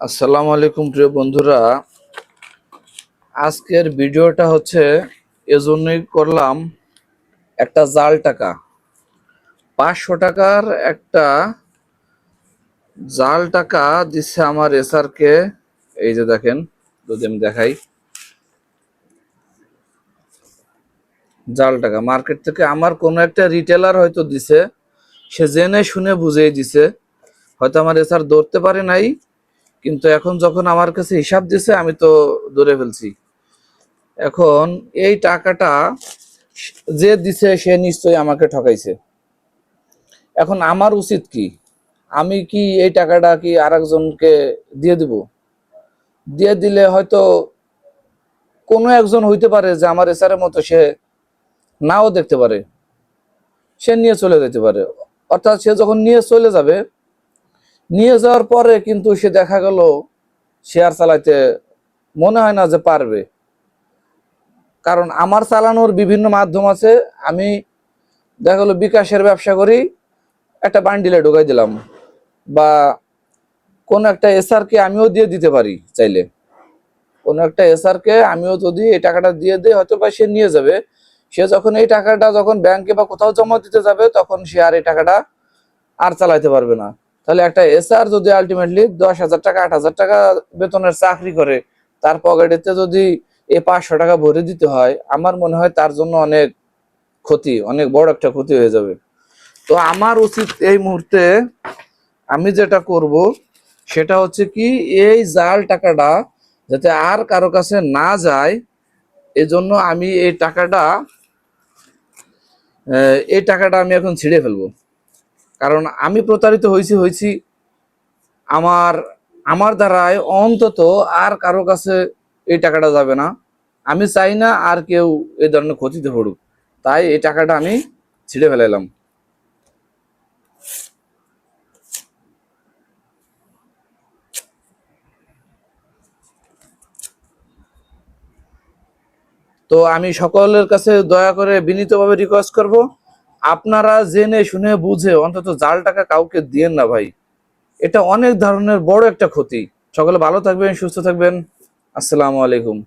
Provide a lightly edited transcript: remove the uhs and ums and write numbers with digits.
আসসালামু আলাইকুম প্রিয় বন্ধুরা। আজকের ভিডিওটা হচ্ছে এজন্যই করলাম, একটা জাল টাকা 500 টাকার একটা জাল টাকা দিচ্ছে আমার এসআরকে। এই যে দেখেন, যদি আমি দেখাই, জাল টাকা মার্কেট থেকে আমার কোনো একটা রিটেলার হয়তো দিছে, সে জেনে শুনে বুঝেই দিছে, হয়তো আমার এসআর ধরতে পারে নাই, কিন্তু এখন যখন আমার কাছে হিসাব দিছে আমি তো ধরে ফেলছি। এখন এই টাকাটা যে দিছে সে নিশ্চয়ই আমাকে ঠকাইছে। এখন আমার উচিত কি? আমি কি এই টাকাটা কি আরেকজনকে দিয়ে দিব? দিয়ে দিলে হয়তো কোনো একজন হইতে পারে যে আমার এসারের মতো, সে নাও দেখতে পারে, সে নিয়ে চলে যেতে পারে। অর্থাৎ সে যখন নিয়ে চলে যাবে, নিয়ে যাওয়ার পরে কিন্তু সে দেখা গেল শেয়ার চালাইতে মনে হয় না যে পারবে। কারণ আমার চালানোর বিভিন্ন মাধ্যম আছে। আমি দেখা গেলো বিকাশের ব্যবসা করি, একটা বান্ডিলে ঢোকাই দিলাম, বা কোন একটা এসআর কে আমিও দিয়ে দিতে পারি চাইলে। কোন একটা এসআর কে আমিও যদি এই টাকাটা দিয়ে দিই, হয়তো বা সে নিয়ে যাবে। সে যখন এই টাকাটা যখন ব্যাংকে বা কোথাও জমা দিতে যাবে, তখন সে আর এই টাকাটা আর চালাইতে পারবে না। তাহলে একটা এসআর যদি আলটিমেটলি 10,000 টাকা 8,000 টাকা বেতনের চাকরি করে, তার পকেটেতে যদি এই 500 টাকা ভরে দিতে হয়, আমার মনে হয় তার জন্য অনেক ক্ষতি, অনেক বড় একটা ক্ষতি হয়ে যাবে। তো আমার উচিত এই মুহূর্তে আমি যেটা করব সেটা হচ্ছে কি, এই জাল টাকাটা যাতে আর কারো কাছে না যায়, এজন্য আমি এই টাকাটা আমি এখন ছিঁড়ে ফেলবো। কারণ আমি প্রতারিত হয়েছি। আমার আমার দ্বারায় অন্তত আর কারো কাছে এই টাকাটা যাবে না। আমি চাই না আর কেউ এই ধরনের ক্ষতিতে পড়ুক, তাই এই টাকাটা আমি ছিঁড়ে ফেলাইলাম। তো আমি সকলের কাছে দয়া করে বিনীতভাবে রিকোয়েস্ট করব, আপনারা জেনে শুনে বুঝে অন্তত জাল টাকা কাউকে দিয়েন না ভাই। এটা অনেক ধরনের বড় একটা ক্ষতি। সকলে ভালো থাকবেন, সুস্থ থাকবেন। আসসালামু আলাইকুম।